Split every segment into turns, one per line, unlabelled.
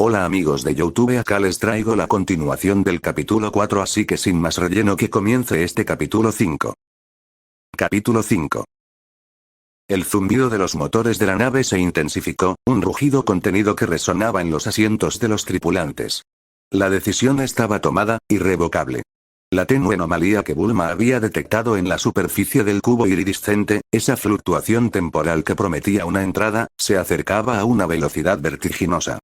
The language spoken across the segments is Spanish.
Hola amigos de YouTube, acá les traigo la continuación del capítulo 4, así que sin más relleno que comience este capítulo 5. Capítulo 5. El zumbido de los motores de la nave se intensificó, un rugido contenido que resonaba en los asientos de los tripulantes. La decisión estaba tomada, irrevocable. La tenue anomalía que Bulma había detectado en la superficie del cubo iridiscente, esa fluctuación temporal que prometía una entrada, se acercaba a una velocidad vertiginosa.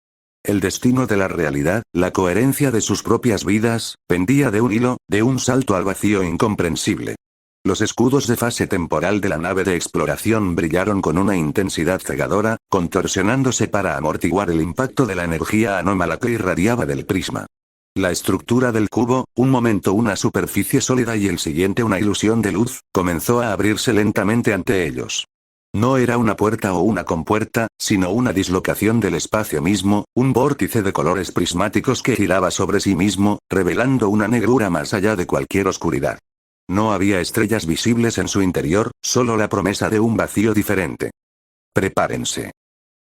El destino de la realidad, la coherencia de sus propias vidas, pendía de un hilo, de un salto al vacío incomprensible. Los escudos de fase temporal de la nave de exploración brillaron con una intensidad cegadora, contorsionándose para amortiguar el impacto de la energía anómala que irradiaba del prisma. La estructura del cubo, un momento una superficie sólida y el siguiente una ilusión de luz, comenzó a abrirse lentamente ante ellos. No era una puerta o una compuerta, sino una dislocación del espacio mismo, un vórtice de colores prismáticos que giraba sobre sí mismo, revelando una negrura más allá de cualquier oscuridad. No había estrellas visibles en su interior, solo la promesa de un vacío diferente. «Prepárense»,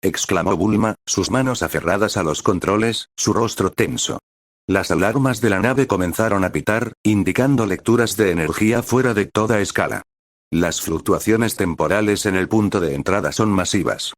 exclamó Bulma, sus manos aferradas a los controles, su rostro tenso. Las alarmas de la nave comenzaron a pitar, indicando lecturas de energía fuera de toda escala. Las fluctuaciones temporales en el punto de entrada son masivas.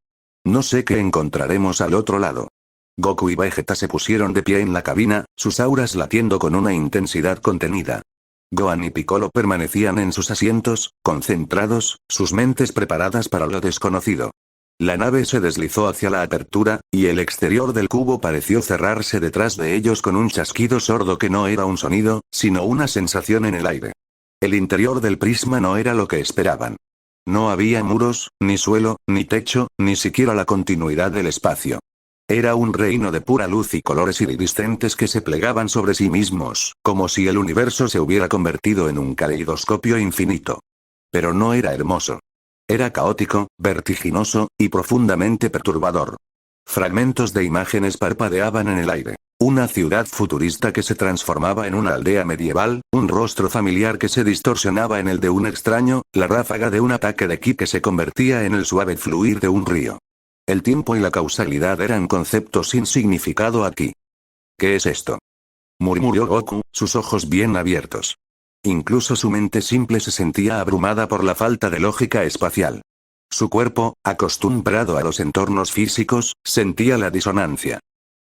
No sé qué encontraremos al otro lado. Goku y Vegeta se pusieron de pie en la cabina, sus auras latiendo con una intensidad contenida. Gohan y Piccolo permanecían en sus asientos, concentrados, sus mentes preparadas para lo desconocido. La nave se deslizó hacia la apertura, y el exterior del cubo pareció cerrarse detrás de ellos con un chasquido sordo que no era un sonido, sino una sensación en el aire. El interior del prisma no era lo que esperaban. No había muros, ni suelo, ni techo, ni siquiera la continuidad del espacio. Era un reino de pura luz y colores iridiscentes que se plegaban sobre sí mismos, como si el universo se hubiera convertido en un caleidoscopio infinito. Pero no era hermoso. Era caótico, vertiginoso, y profundamente perturbador. Fragmentos de imágenes parpadeaban en el aire. Una ciudad futurista que se transformaba en una aldea medieval, un rostro familiar que se distorsionaba en el de un extraño, la ráfaga de un ataque de ki que se convertía en el suave fluir de un río. El tiempo y la causalidad eran conceptos sin significado aquí. ¿Qué es esto?, murmuró Goku, sus ojos bien abiertos. Incluso su mente simple se sentía abrumada por la falta de lógica espacial. Su cuerpo, acostumbrado a los entornos físicos, sentía la disonancia.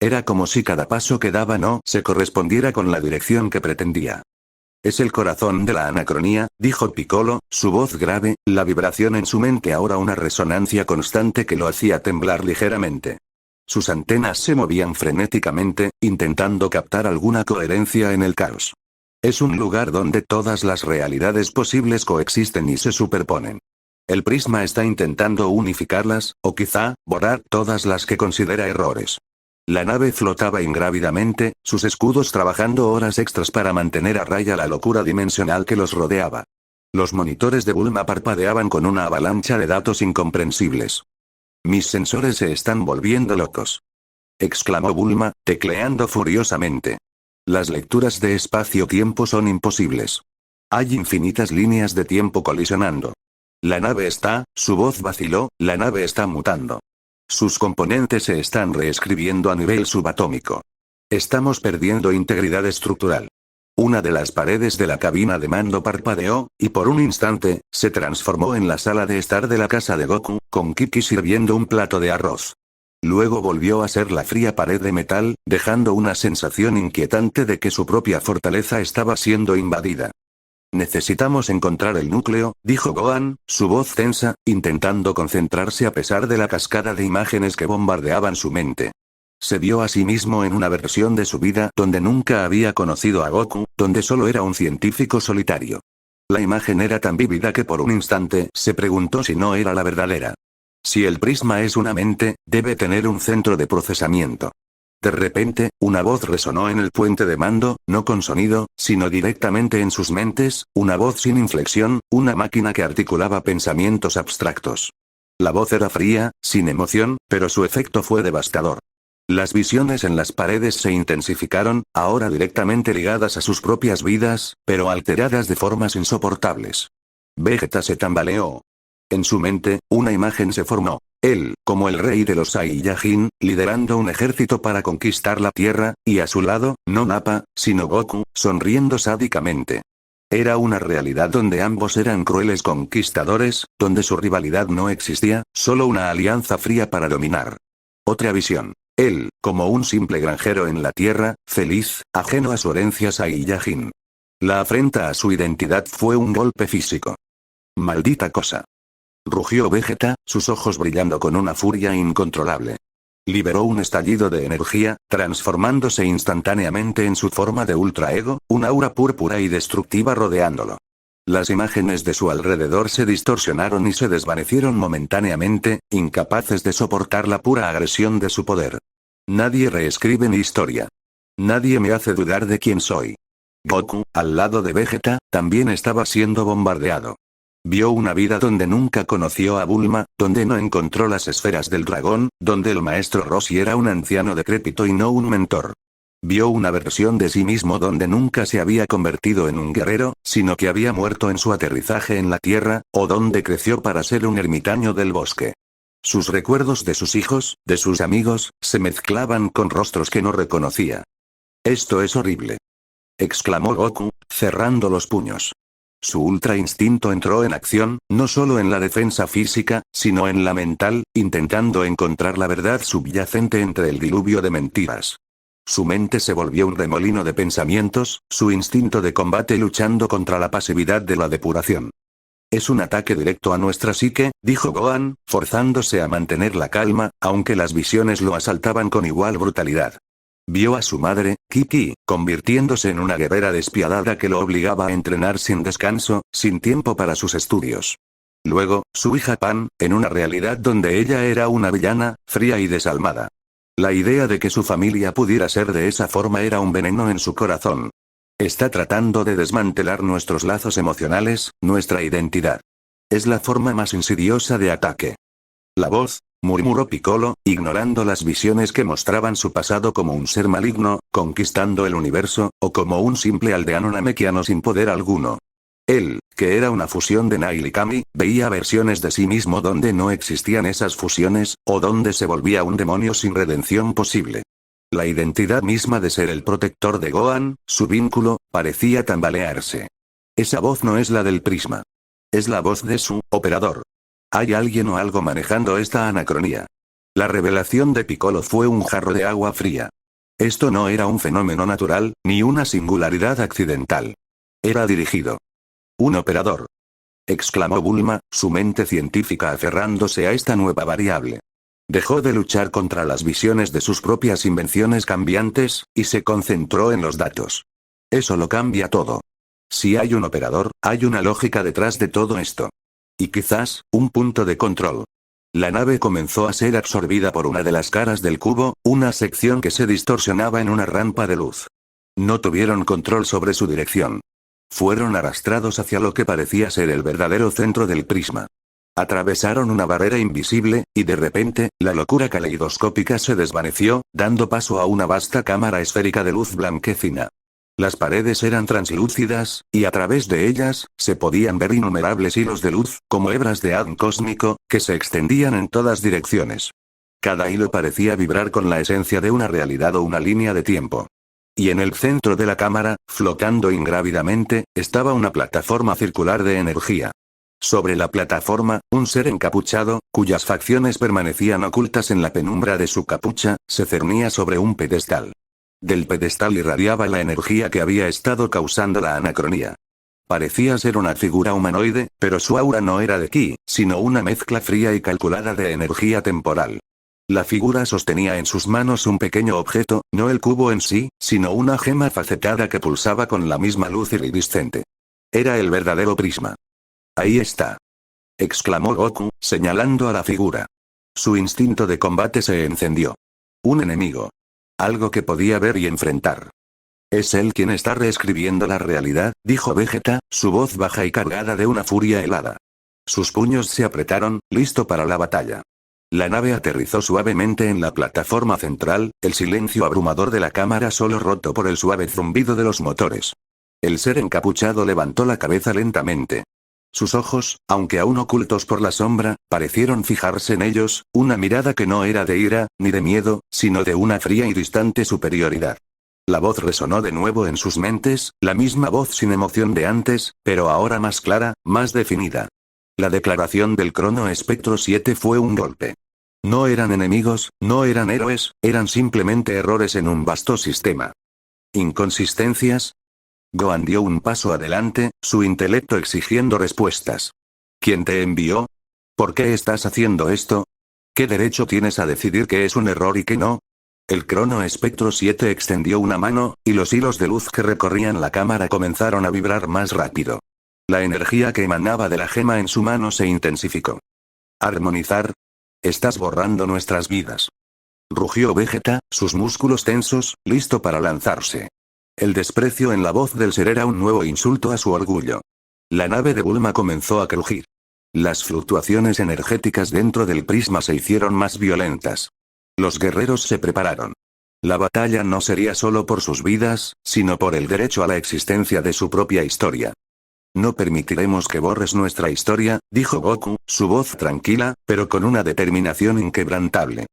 Era como si cada paso que daba no se correspondiera con la dirección que pretendía. «Es el corazón de la anacronía», dijo Piccolo, su voz grave, la vibración en su mente ahora una resonancia constante que lo hacía temblar ligeramente. Sus antenas se movían frenéticamente, intentando captar alguna coherencia en el caos. Es un lugar donde todas las realidades posibles coexisten y se superponen. El prisma está intentando unificarlas, o quizá, borrar todas las que considera errores. La nave flotaba ingrávidamente, sus escudos trabajando horas extras para mantener a raya la locura dimensional que los rodeaba. Los monitores de Bulma parpadeaban con una avalancha de datos incomprensibles. «Mis sensores se están volviendo locos», exclamó Bulma, tecleando furiosamente. «Las lecturas de espacio-tiempo son imposibles. Hay infinitas líneas de tiempo colisionando. La nave está», su voz vaciló, «la nave está mutando. Sus componentes se están reescribiendo a nivel subatómico. Estamos perdiendo integridad estructural». Una de las paredes de la cabina de mando parpadeó, y por un instante, se transformó en la sala de estar de la casa de Goku, con Kiki sirviendo un plato de arroz. Luego volvió a ser la fría pared de metal, dejando una sensación inquietante de que su propia fortaleza estaba siendo invadida. «Necesitamos encontrar el núcleo», dijo Gohan, su voz tensa, intentando concentrarse a pesar de la cascada de imágenes que bombardeaban su mente. Se vio a sí mismo en una versión de su vida donde nunca había conocido a Goku, donde solo era un científico solitario. La imagen era tan vívida que por un instante se preguntó si no era la verdadera. Si el prisma es una mente, debe tener un centro de procesamiento. De repente, una voz resonó en el puente de mando, no con sonido, sino directamente en sus mentes, una voz sin inflexión, una máquina que articulaba pensamientos abstractos. La voz era fría, sin emoción, pero su efecto fue devastador. Las visiones en las paredes se intensificaron, ahora directamente ligadas a sus propias vidas, pero alteradas de formas insoportables. Vegeta se tambaleó. En su mente, una imagen se formó. Él, como el rey de los Saiyajin, liderando un ejército para conquistar la Tierra, y a su lado, no Nappa, sino Goku, sonriendo sádicamente. Era una realidad donde ambos eran crueles conquistadores, donde su rivalidad no existía, solo una alianza fría para dominar. Otra visión. Él, como un simple granjero en la Tierra, feliz, ajeno a su herencia Saiyajin. La afrenta a su identidad fue un golpe físico. Maldita cosa. Rugió Vegeta, sus ojos brillando con una furia incontrolable. Liberó un estallido de energía, transformándose instantáneamente en su forma de Ultra Ego, un aura púrpura y destructiva rodeándolo. Las imágenes de su alrededor se distorsionaron y se desvanecieron momentáneamente, incapaces de soportar la pura agresión de su poder. Nadie reescribe mi historia. Nadie me hace dudar de quién soy. Goku, al lado de Vegeta, también estaba siendo bombardeado. Vio una vida donde nunca conoció a Bulma, donde no encontró las esferas del dragón, donde el maestro Roshi era un anciano decrépito y no un mentor. Vio una versión de sí mismo donde nunca se había convertido en un guerrero, sino que había muerto en su aterrizaje en la tierra, o donde creció para ser un ermitaño del bosque. Sus recuerdos de sus hijos, de sus amigos, se mezclaban con rostros que no reconocía. «Esto es horrible», exclamó Goku, cerrando los puños. Su ultra instinto entró en acción, no solo en la defensa física, sino en la mental, intentando encontrar la verdad subyacente entre el diluvio de mentiras. Su mente se volvió un remolino de pensamientos, su instinto de combate luchando contra la pasividad de la depuración. «Es un ataque directo a nuestra psique», dijo Gohan, forzándose a mantener la calma, aunque las visiones lo asaltaban con igual brutalidad. Vio a su madre, Kiki, convirtiéndose en una guerrera despiadada que lo obligaba a entrenar sin descanso, sin tiempo para sus estudios. Luego, su hija Pan, en una realidad donde ella era una villana, fría y desalmada. La idea de que su familia pudiera ser de esa forma era un veneno en su corazón. Está tratando de desmantelar nuestros lazos emocionales, nuestra identidad. Es la forma más insidiosa de ataque. La voz, murmuró Piccolo, ignorando las visiones que mostraban su pasado como un ser maligno, conquistando el universo, o como un simple aldeano namekiano sin poder alguno. Él, que era una fusión de Nail y Kami, veía versiones de sí mismo donde no existían esas fusiones, o donde se volvía un demonio sin redención posible. La identidad misma de ser el protector de Gohan, su vínculo, parecía tambalearse. Esa voz no es la del prisma. Es la voz de su operador. Hay alguien o algo manejando esta anacronía. La revelación de Piccolo fue un jarro de agua fría. Esto no era un fenómeno natural, ni una singularidad accidental. Era dirigido. «Un operador», exclamó Bulma, su mente científica aferrándose a esta nueva variable. Dejó de luchar contra las visiones de sus propias invenciones cambiantes, y se concentró en los datos. Eso lo cambia todo. Si hay un operador, hay una lógica detrás de todo esto. Y quizás, un punto de control. La nave comenzó a ser absorbida por una de las caras del cubo, una sección que se distorsionaba en una rampa de luz. No tuvieron control sobre su dirección. Fueron arrastrados hacia lo que parecía ser el verdadero centro del prisma. Atravesaron una barrera invisible, y de repente, la locura caleidoscópica se desvaneció, dando paso a una vasta cámara esférica de luz blanquecina. Las paredes eran translúcidas, y a través de ellas, se podían ver innumerables hilos de luz, como hebras de haz cósmico, que se extendían en todas direcciones. Cada hilo parecía vibrar con la esencia de una realidad o una línea de tiempo. Y en el centro de la cámara, flotando ingrávidamente, estaba una plataforma circular de energía. Sobre la plataforma, un ser encapuchado, cuyas facciones permanecían ocultas en la penumbra de su capucha, se cernía sobre un pedestal. Del pedestal irradiaba la energía que había estado causando la anacronía. Parecía ser una figura humanoide, pero su aura no era de ki, sino una mezcla fría y calculada de energía temporal. La figura sostenía en sus manos un pequeño objeto, no el cubo en sí, sino una gema facetada que pulsaba con la misma luz iridiscente. Era el verdadero prisma. «Ahí está», exclamó Goku, señalando a la figura. Su instinto de combate se encendió. Un enemigo. Algo que podía ver y enfrentar. «Es él quien está reescribiendo la realidad», dijo Vegeta, su voz baja y cargada de una furia helada. Sus puños se apretaron, listo para la batalla. La nave aterrizó suavemente en la plataforma central, el silencio abrumador de la cámara solo roto por el suave zumbido de los motores. El ser encapuchado levantó la cabeza lentamente. Sus ojos, aunque aún ocultos por la sombra, parecieron fijarse en ellos, una mirada que no era de ira, ni de miedo, sino de una fría y distante superioridad. La voz resonó de nuevo en sus mentes, la misma voz sin emoción de antes, pero ahora más clara, más definida. La declaración del Crono Espectro 7 fue un golpe. No eran enemigos, no eran héroes, eran simplemente errores en un vasto sistema. ¿Inconsistencias? Gohan dio un paso adelante, su intelecto exigiendo respuestas. ¿Quién te envió? ¿Por qué estás haciendo esto? ¿Qué derecho tienes a decidir qué es un error y qué no? El Crono Espectro 7 extendió una mano, y los hilos de luz que recorrían la cámara comenzaron a vibrar más rápido. La energía que emanaba de la gema en su mano se intensificó. ¿Armonizar? Estás borrando nuestras vidas. Rugió Vegeta, sus músculos tensos, listo para lanzarse. El desprecio en la voz del ser era un nuevo insulto a su orgullo. La nave de Bulma comenzó a crujir. Las fluctuaciones energéticas dentro del prisma se hicieron más violentas. Los guerreros se prepararon. La batalla no sería solo por sus vidas, sino por el derecho a la existencia de su propia historia. No permitiremos que borres nuestra historia, dijo Goku, su voz tranquila, pero con una determinación inquebrantable.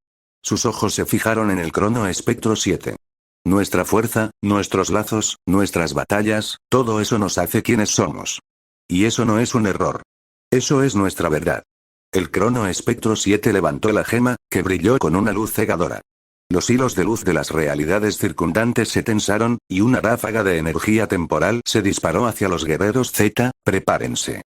Sus ojos se fijaron en el Crono Espectro 7. Nuestra fuerza, nuestros lazos, nuestras batallas, todo eso nos hace quienes somos. Y eso no es un error. Eso es nuestra verdad. El Crono Espectro 7 levantó la gema, que brilló con una luz cegadora. Los hilos de luz de las realidades circundantes se tensaron, y una ráfaga de energía temporal se disparó hacia los guerreros Z, prepárense.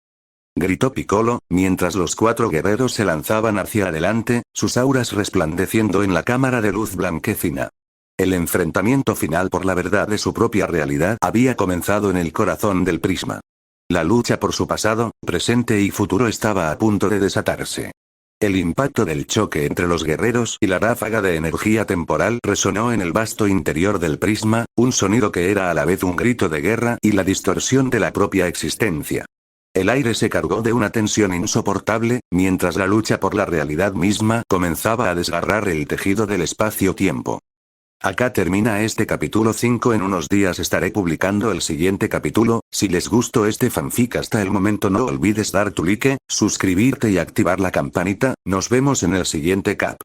Gritó Piccolo, mientras los 4 guerreros se lanzaban hacia adelante, sus auras resplandeciendo en la cámara de luz blanquecina. El enfrentamiento final por la verdad de su propia realidad había comenzado en el corazón del prisma. La lucha por su pasado, presente y futuro estaba a punto de desatarse. El impacto del choque entre los guerreros y la ráfaga de energía temporal resonó en el vasto interior del prisma, un sonido que era a la vez un grito de guerra y la distorsión de la propia existencia. El aire se cargó de una tensión insoportable, mientras la lucha por la realidad misma comenzaba a desgarrar el tejido del espacio-tiempo. Acá termina este capítulo 5. En unos días estaré publicando el siguiente capítulo. Si les gustó este fanfic hasta el momento, no olvides dar tu like, suscribirte y activar la campanita. Nos vemos en el siguiente cap.